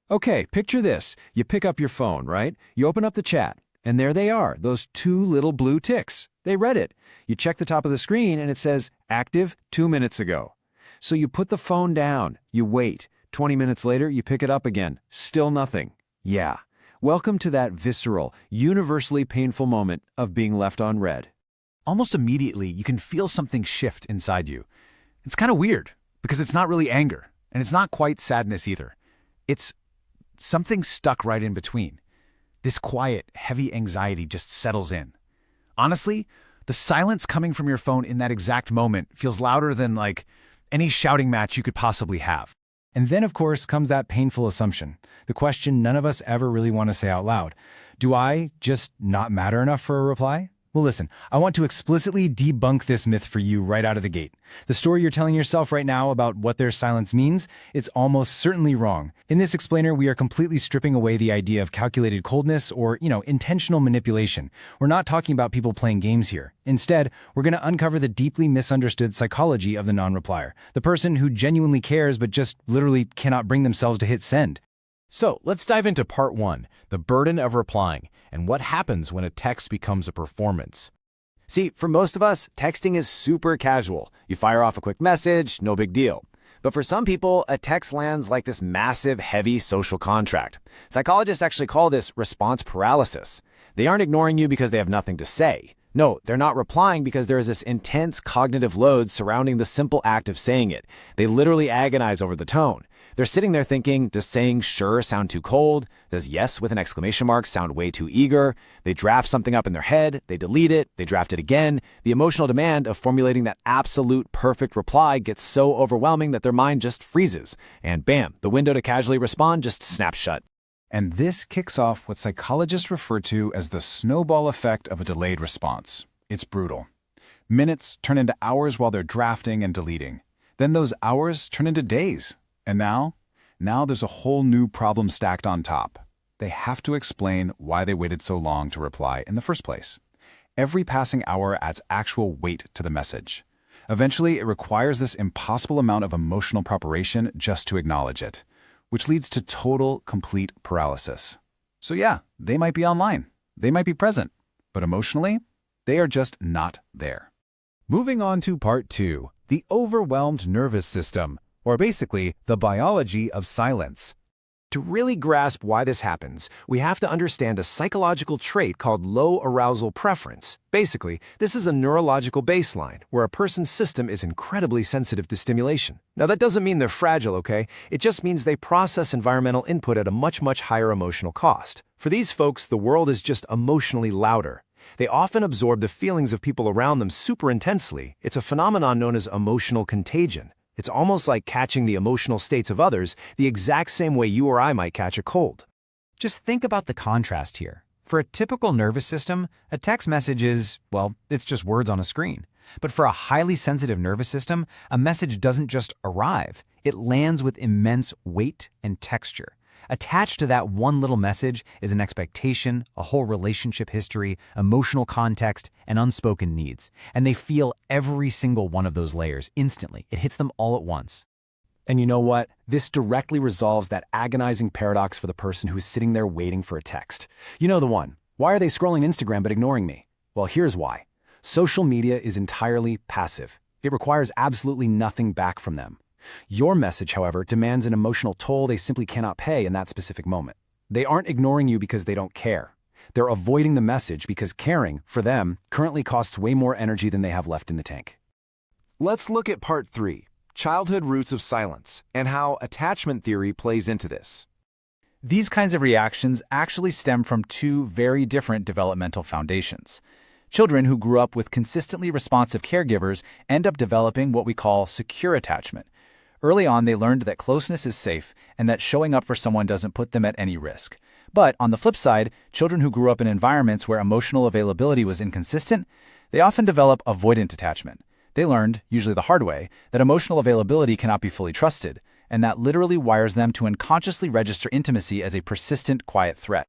Okay, picture this. You pick up your phone, right? You open up the chat, and there they are, those two little blue ticks. They read it. You check the top of the screen, and it says, active 2 minutes ago. So you put the phone down, you wait. 20 minutes later, you pick it up again. Still nothing. Yeah. Welcome to that visceral, universally painful moment of being left on read. Almost immediately, you can feel something shift inside you. It's kind of weird, because it's not really anger, and it's not quite sadness either. It's something stuck right in between. This quiet, heavy anxiety just settles in. Honestly, the silence coming from your phone in that exact moment feels louder than, like, any shouting match you could possibly have. And then, of course, comes that painful assumption, the question none of us ever really want to say out loud. Do I just not matter enough for a reply? Well, listen, I want to explicitly debunk this myth for you right out of the gate. The story you're telling yourself right now about what their silence means, it's almost certainly wrong. In this explainer, we are completely stripping away the idea of calculated coldness or, intentional manipulation. We're not talking about people playing games here. Instead, we're going to uncover the deeply misunderstood psychology of the non-replier, the person who genuinely cares but just literally cannot bring themselves to hit send. So let's dive into part 1, the burden of replying, and what happens when a text becomes a performance. See, for most of us, texting is super casual. You fire off a quick message, no big deal. But for some people, a text lands like this massive, heavy social contract. Psychologists actually call this response paralysis. They aren't ignoring you because they have nothing to say. No, they're not replying because there is this intense cognitive load surrounding the simple act of saying it. They literally agonize over the tone. They're sitting there thinking, does saying sure sound too cold? Does yes with an exclamation mark sound way too eager? They draft something up in their head, they delete it, they draft it again. The emotional demand of formulating that absolute perfect reply gets so overwhelming that their mind just freezes. And bam, the window to casually respond just snaps shut. And this kicks off what psychologists refer to as the snowball effect of a delayed response. It's brutal. Minutes turn into hours while they're drafting and deleting. Then those hours turn into days. And now there's a whole new problem stacked on top. They have to explain why they waited so long to reply in the first place. Every passing hour adds actual weight to the message. Eventually, it requires this impossible amount of emotional preparation just to acknowledge it, which leads to total, complete paralysis. So yeah, they might be online, they might be present, but emotionally, they are just not there. Moving on to part 2, the overwhelmed nervous system, or basically the biology of silence. To really grasp why this happens, we have to understand a psychological trait called low arousal preference. Basically, this is a neurological baseline where a person's system is incredibly sensitive to stimulation. Now, that doesn't mean they're fragile, okay? It just means they process environmental input at a much higher emotional cost. For these folks, the world is just emotionally louder. They often absorb the feelings of people around them super intensely. It's a phenomenon known as emotional contagion. It's almost like catching the emotional states of others the exact same way you or I might catch a cold. Just think about the contrast here. For a typical nervous system, a text message is, well, it's just words on a screen. But for a highly sensitive nervous system, a message doesn't just arrive. It lands with immense weight and texture. Attached to that one little message is an expectation, a whole relationship history, emotional context, and unspoken needs. And they feel every single one of those layers instantly. It hits them all at once. And you know what? This directly resolves that agonizing paradox for the person who is sitting there waiting for a text. You know the one. Why are they scrolling Instagram but ignoring me? Well, here's why. Social media is entirely passive. It requires absolutely nothing back from them. Your message, however, demands an emotional toll they simply cannot pay in that specific moment. They aren't ignoring you because they don't care. They're avoiding the message because caring, for them, currently costs way more energy than they have left in the tank. Let's look at part 3, childhood roots of silence, and how attachment theory plays into this. These kinds of reactions actually stem from two very different developmental foundations. Children who grew up with consistently responsive caregivers end up developing what we call secure attachment. Early on, they learned that closeness is safe and that showing up for someone doesn't put them at any risk. But on the flip side, children who grew up in environments where emotional availability was inconsistent, they often develop avoidant attachment. They learned, usually the hard way, that emotional availability cannot be fully trusted, and that literally wires them to unconsciously register intimacy as a persistent, quiet threat.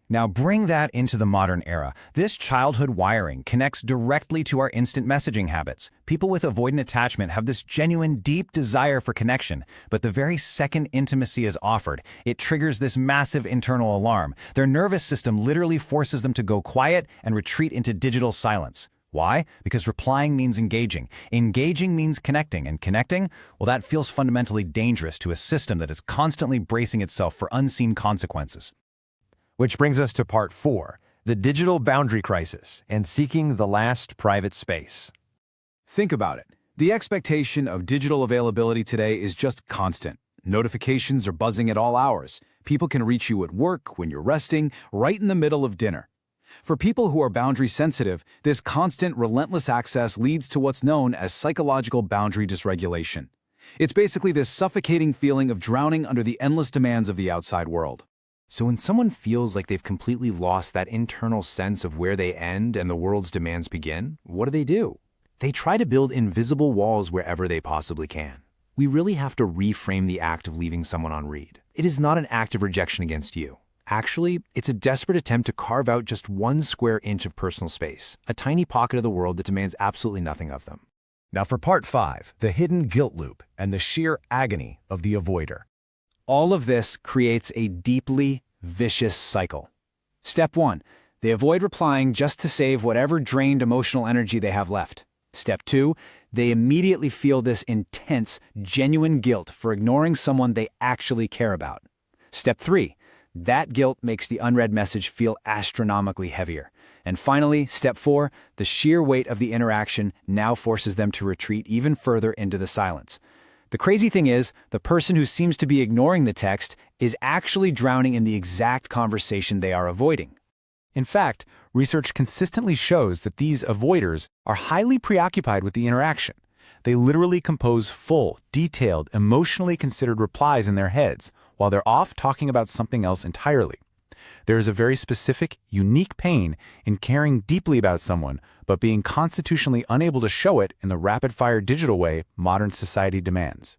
Now bring that into the modern era. This childhood wiring connects directly to our instant messaging habits. People with avoidant attachment have this genuine, deep desire for connection, but the very second intimacy is offered, it triggers this massive internal alarm. Their nervous system literally forces them to go quiet and retreat into digital silence. Why? Because replying means engaging. Engaging means connecting, and connecting, well, that feels fundamentally dangerous to a system that is constantly bracing itself for unseen consequences. Which brings us to part 4, the digital boundary crisis and seeking the last private space. Think about it. The expectation of digital availability today is just constant. Notifications are buzzing at all hours. People can reach you at work, when you're resting, right in the middle of dinner. For people who are boundary sensitive, this constant, relentless access leads to what's known as psychological boundary dysregulation. It's basically this suffocating feeling of drowning under the endless demands of the outside world. So when someone feels like they've completely lost that internal sense of where they end and the world's demands begin, what do? They try to build invisible walls wherever they possibly can. We really have to reframe the act of leaving someone on read. It is not an act of rejection against you. Actually, it's a desperate attempt to carve out just 1 square inch of personal space, a tiny pocket of the world that demands absolutely nothing of them. Now for part 5, the hidden guilt loop and the sheer agony of the avoider. All of this creates a deeply vicious cycle. Step 1. They avoid replying just to save whatever drained emotional energy they have left. Step 2. They immediately feel this intense, genuine guilt for ignoring someone they actually care about. Step 3. That guilt makes the unread message feel astronomically heavier. And finally, step 4. The sheer weight of the interaction now forces them to retreat even further into the silence. The crazy thing is, the person who seems to be ignoring the text is actually drowning in the exact conversation they are avoiding. In fact, research consistently shows that these avoiders are highly preoccupied with the interaction. They literally compose full, detailed, emotionally considered replies in their heads, while they're off talking about something else entirely. There is a very specific, unique pain in caring deeply about someone, but being constitutionally unable to show it in the rapid-fire digital way modern society demands.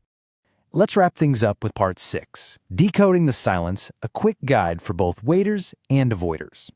Let's wrap things up with part 6, Decoding the Silence, a quick guide for both waiters and avoiders.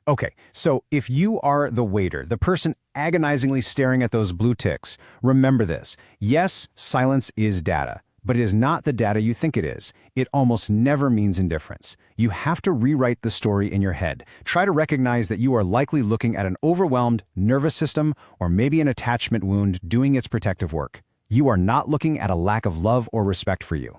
Okay, so if you are the waiter, the person agonizingly staring at those blue ticks, remember this. Yes, silence is data, but it is not the data you think it is. It almost never means indifference. You have to rewrite the story in your head. Try to recognize that you are likely looking at an overwhelmed nervous system or maybe an attachment wound doing its protective work. You are not looking at a lack of love or respect for you.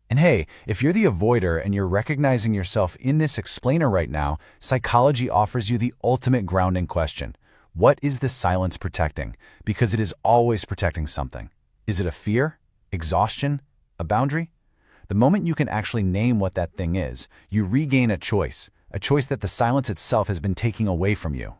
And hey, if you're the avoider and you're recognizing yourself in this explainer right now, psychology offers you the ultimate grounding question. What is this silence protecting? Because it is always protecting something. Is it a fear? Exhaustion? A boundary? The moment you can actually name what that thing is, you regain a choice that the silence itself has been taking away from you.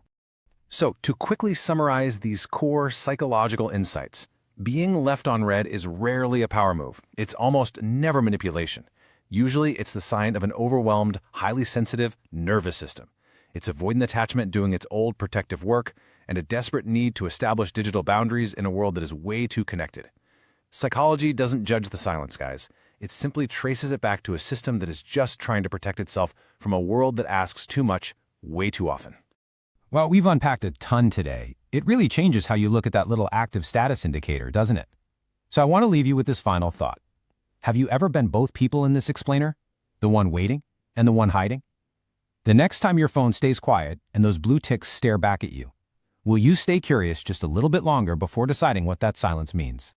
So, to quickly summarize these core psychological insights, being left on read is rarely a power move. It's almost never manipulation. Usually, it's the sign of an overwhelmed, highly sensitive nervous system. It's avoidant attachment doing its old protective work, and a desperate need to establish digital boundaries in a world that is way too connected. Psychology doesn't judge the silence, guys. It simply traces it back to a system that is just trying to protect itself from a world that asks too much, way too often. Well, we've unpacked a ton today. It really changes how you look at that little active status indicator, doesn't it? So I want to leave you with this final thought. Have you ever been both people in this explainer? The one waiting and the one hiding? The next time your phone stays quiet and those blue ticks stare back at you, will you stay curious just a little bit longer before deciding what that silence means?